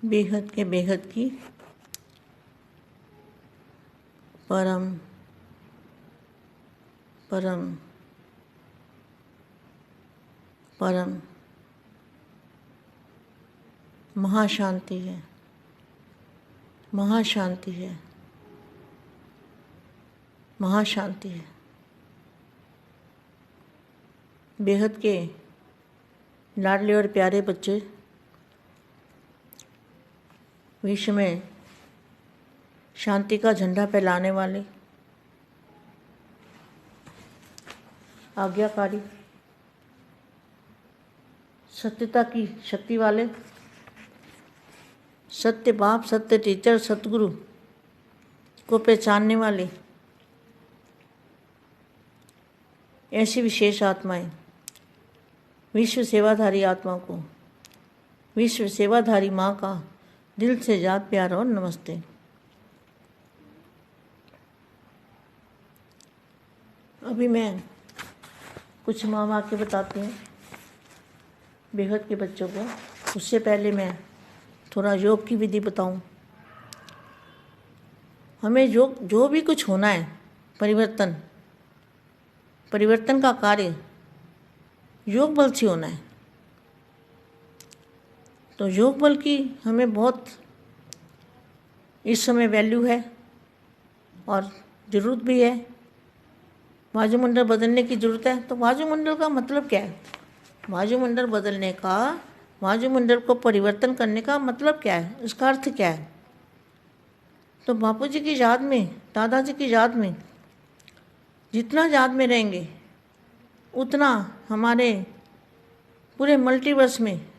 बेहद के बेहद की परम परम परम महाशांति है, महाशांति है, महाशांति है। बेहद के लाडले और प्यारे बच्चे विश्व में शांति का झंडा फैलाने वाले, आज्ञाकारी, सत्यता की शक्ति वाले, सत्य बाप, सत्य टीचर, सतगुरु को पहचानने वाले ऐसी विशेष आत्माएं, विश्व सेवाधारी आत्मा को विश्व सेवाधारी माँ का दिल से याद, प्यार और नमस्ते। अभी मैं कुछ माँ वाक्य बताती हूँ बेहद के बच्चों को। उससे पहले मैं थोड़ा योग की विधि बताऊँ। हमें जो भी कुछ होना है, परिवर्तन का कार्य योग बल से होना है। तो योग बल की हमें बहुत इस समय वैल्यू है और ज़रूरत भी है। वायुमंडल बदलने की ज़रूरत है। तो वायुमंडल का मतलब क्या है? वायुमंडल बदलने का, वायुमंडल को परिवर्तन करने का मतलब क्या है? इसका अर्थ क्या है? तो बापू जी की याद में, दादाजी की याद में जितना याद में रहेंगे उतना हमारे पूरे मल्टीवर्स में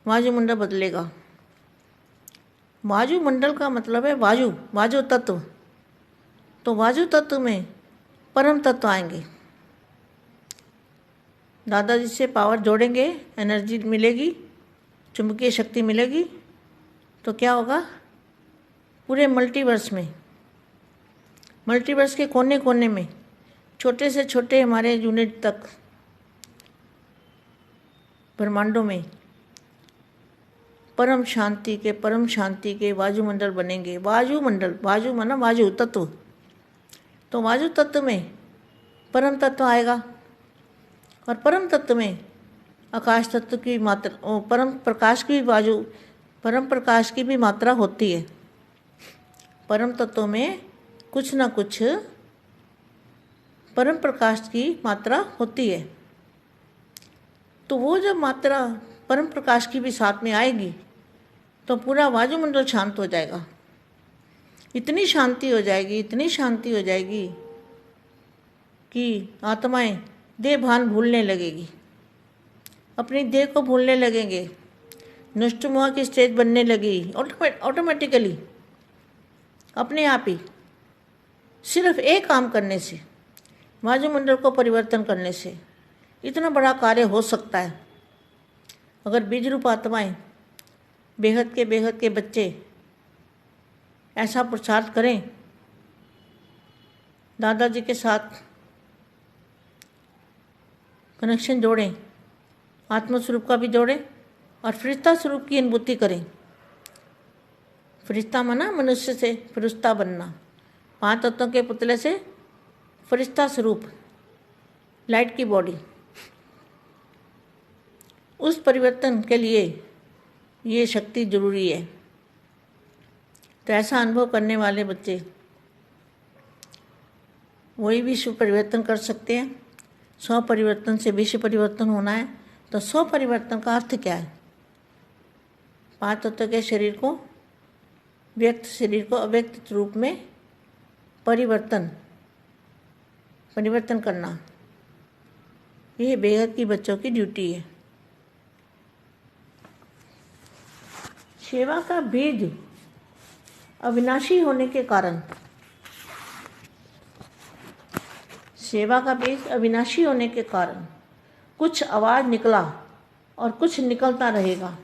वायुमंडल बदलेगा। वायुमंडल का मतलब है वायु तत्व। तो वायु तत्व में परम तत्व आएंगे। दादाजी से पावर जोड़ेंगे, एनर्जी मिलेगी, चुंबकीय शक्ति मिलेगी, तो क्या होगा? पूरे मल्टीवर्स में, मल्टीवर्स के कोने कोने में, छोटे से छोटे हमारे यूनिट तक, ब्रह्मांडों में परम शांति के वायुमंडल बनेंगे। वायुमंडल, वायु माना वायु तत्व। तो वायु तत्व में परम तत्व आएगा और परम तत्व में आकाश तत्व की मात्रा, परम प्रकाश की भी मात्रा होती है। परम तत्व में कुछ ना कुछ परम प्रकाश की मात्रा होती है। तो वो जब मात्रा परम प्रकाश की भी साथ में आएगी तो पूरा वायुमंडल शांत हो जाएगा। इतनी शांति हो जाएगी कि आत्माएं देह भान भूलने लगेगी, अपनी देह को भूलने लगेंगे, नष्ट मोह की स्टेज बनने लगेगी ऑटोमेटिकली, अपने आप ही। सिर्फ एक काम करने से, वायुमंडल को परिवर्तन करने से इतना बड़ा कार्य हो सकता है। अगर बीज रूप आत्माएं, बेहद के बच्चे ऐसा प्रचार करें, दादाजी के साथ कनेक्शन जोड़ें, आत्मस्वरूप का भी जोड़ें और फरिश्ता स्वरूप की अनुभूति करें। फरिश्ता माना मनुष्य से फरिश्ता बनना, 5 तत्वों के पुतले से फरिश्ता स्वरूप, लाइट की बॉडी। उस परिवर्तन के लिए ये शक्ति जरूरी है। तो ऐसा अनुभव करने वाले बच्चे वही विश्व परिवर्तन कर सकते हैं। 100 परिवर्तन से विश्व परिवर्तन होना है। तो 100 परिवर्तन का अर्थ क्या है? 5 तत्व के शरीर को, व्यक्त शरीर को अव्यक्त रूप में परिवर्तन करना, यह बेहद की बच्चों की ड्यूटी है। सेवा का बीज अविनाशी होने के कारण, सेवा का बीज अविनाशी होने के कारण कुछ आवाज निकला और कुछ निकलता रहेगा।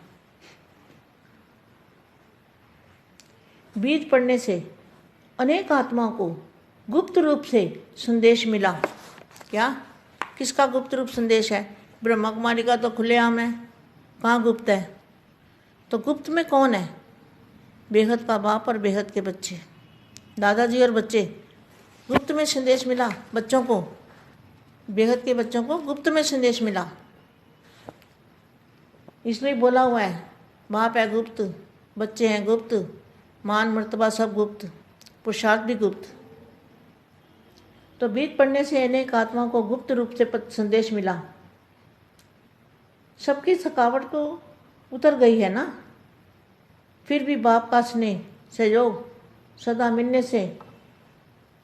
बीज पड़ने से अनेक आत्माओं को गुप्त रूप से संदेश मिला। क्या? किसका गुप्त रूप संदेश है? ब्रह्मा कुमारी का तो खुलेआम है, कहाँ गुप्त है? तो तो गुप्त में कौन है? बेहद का बाप और बेहद के बच्चे, दादाजी और बच्चे। गुप्त में संदेश मिला बच्चों को, बेहद के बच्चों को गुप्त में संदेश मिला। इसलिए बोला हुआ है, बाप है गुप्त, बच्चे हैं गुप्त, मान मर्तबा सब गुप्त, पुरुषार्थ भी गुप्त। तो बीज पढ़ने से अनेक आत्माओं को गुप्त रूप से संदेश मिला। सबकी थकावट तो उतर गई है ना, फिर भी बाप का स्नेह सहयोग सदा मिलने से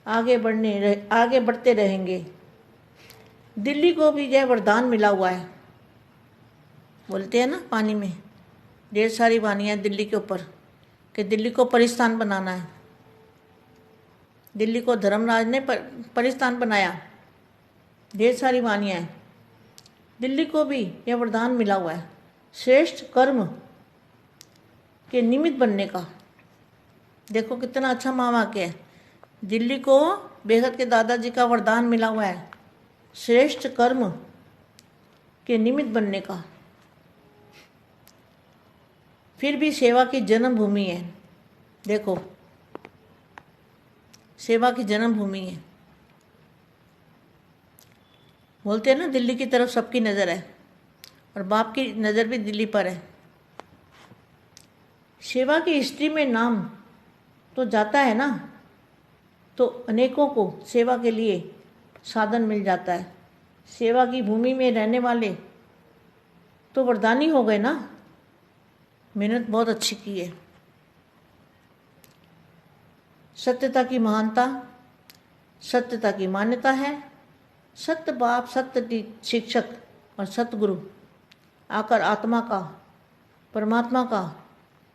आगे बढ़ते रहेंगे। दिल्ली को भी यह वरदान मिला हुआ है। बोलते हैं ना, पानी में ढेर सारी वानियाँ दिल्ली के ऊपर कि दिल्ली को परिस्थान बनाना है। दिल्ली को धर्मराज ने परिस्थान बनाया, ढेर सारी वानियाँ हैं। दिल्ली को भी यह वरदान मिला हुआ है श्रेष्ठ कर्म के निमित्त बनने का। देखो कितना अच्छा महावाक्य है। दिल्ली को बेहद के दादाजी का वरदान मिला हुआ है श्रेष्ठ कर्म के निमित्त बनने का। फिर भी सेवा की जन्मभूमि है। देखो, सेवा की जन्मभूमि है। बोलते हैं ना, दिल्ली की तरफ सबकी नज़र है और बाप की नज़र भी दिल्ली पर है। सेवा की हिस्ट्री में नाम तो जाता है ना, तो अनेकों को सेवा के लिए साधन मिल जाता है। सेवा की भूमि में रहने वाले तो वरदानी हो गए ना, मेहनत बहुत अच्छी की है। सत्यता की महानता, सत्यता की मान्यता है। सत्य बाप, सत्य शिक्षक और सतगुरु आकर आत्मा का, परमात्मा का,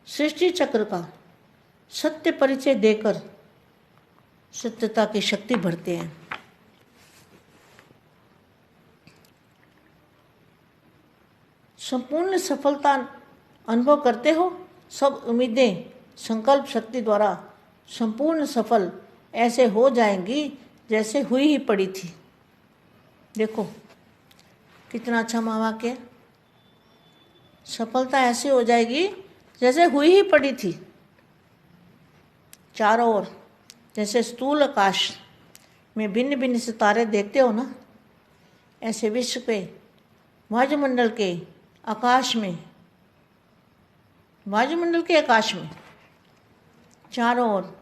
सृष्टि चक्र का सत्य परिचय देकर सत्यता की शक्ति भरते हैं। संपूर्ण सफलता अनुभव करते हो। सब उम्मीदें संकल्प शक्ति द्वारा संपूर्ण सफल ऐसे हो जाएंगी जैसे हुई ही पड़ी थी। देखो कितना अच्छा महावाक्य है। सफलता ऐसे हो जाएगी जैसे हुई ही पड़ी थी। चारों ओर जैसे स्थूल आकाश में भिन्न भिन्न सितारे देखते हो ना, ऐसे विश्व के वायुमंडल के आकाश में, वायुमंडल के आकाश में चारों ओर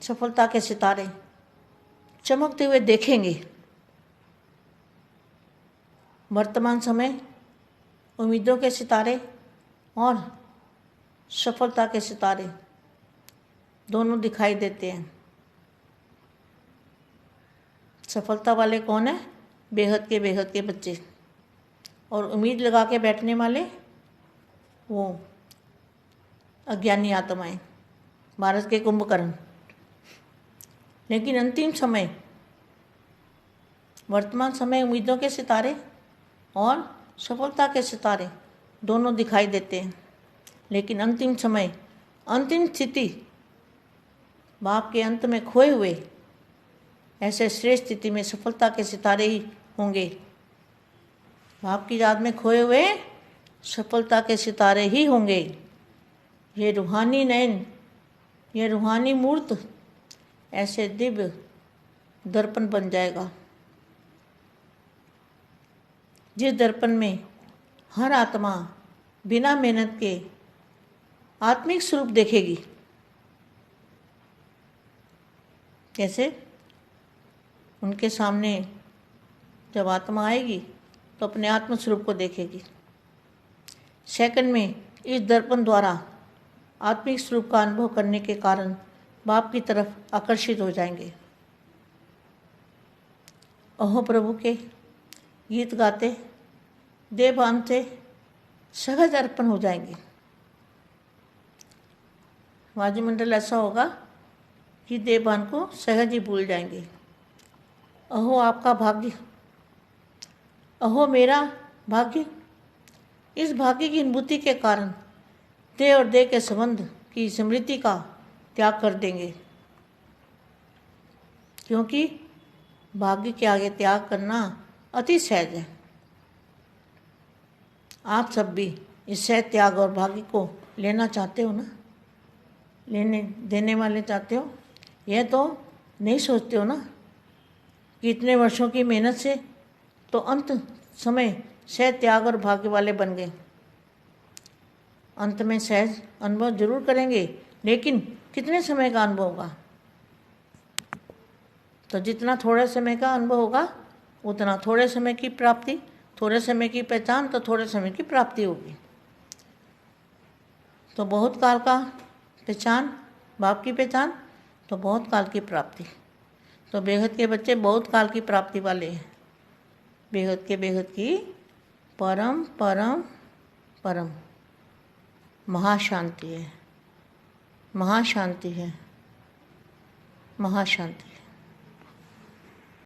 सफलता के सितारे चमकते हुए देखेंगे। वर्तमान समय उम्मीदों के सितारे और सफलता के सितारे दोनों दिखाई देते हैं। सफलता वाले कौन है? बेहद के बच्चे। और उम्मीद लगा के बैठने वाले वो अज्ञानी आत्माएं, भारत के कुंभकर्ण। लेकिन अंतिम समय, वर्तमान समय उम्मीदों के सितारे और सफलता के सितारे दोनों दिखाई देते हैं। लेकिन अंतिम समय, अंतिम स्थिति बाप के अंत में खोए हुए ऐसे श्रेष्ठ स्थिति में सफलता के सितारे ही होंगे। बाप की याद में खोए हुए सफलता के सितारे ही होंगे। ये रूहानी नयन, ये रूहानी मूर्त ऐसे दिव्य दर्पण बन जाएगा, जिस दर्पण में हर आत्मा बिना मेहनत के आत्मिक स्वरूप देखेगी। कैसे? उनके सामने जब आत्मा आएगी तो अपने आत्म स्वरूप को देखेगी। सेकंड में इस दर्पण द्वारा आत्मिक स्वरूप का अनुभव करने के कारण बाप की तरफ आकर्षित हो जाएंगे। अहो प्रभु के गीत गाते देवभान से सहज अर्पण हो जाएंगे। वायुमंडल ऐसा होगा कि देवभान को सहज ही भूल जाएंगे। अहो आपका भाग्य, अहो मेरा भाग्य। इस भाग्य की अनुभूति के कारण देह और देह के संबंध की स्मृति का त्याग कर देंगे, क्योंकि भाग्य के आगे त्याग करना अति सहज है। आप सब भी इस सहज त्याग और भाग्य को लेना चाहते हो ना, लेने देने वाले चाहते हो। यह तो नहीं सोचते हो ना कि इतने वर्षों की मेहनत से तो अंत समय सहज त्याग और भाग्य वाले बन गए। अंत में सहज अनुभव जरूर करेंगे, लेकिन कितने समय का अनुभव होगा? तो जितना थोड़े समय का अनुभव होगा उतना थोड़े समय की प्राप्ति, थोड़े समय की पहचान तो थोड़े समय की प्राप्ति होगी। तो बहुत काल का पहचान, बाप की पहचान तो बहुत काल की प्राप्ति। तो बेहद के बच्चे बहुत काल की प्राप्ति वाले हैं। बेहद के बेहद की परम परम परम महाशांति है, महाशांति है, महाशांति।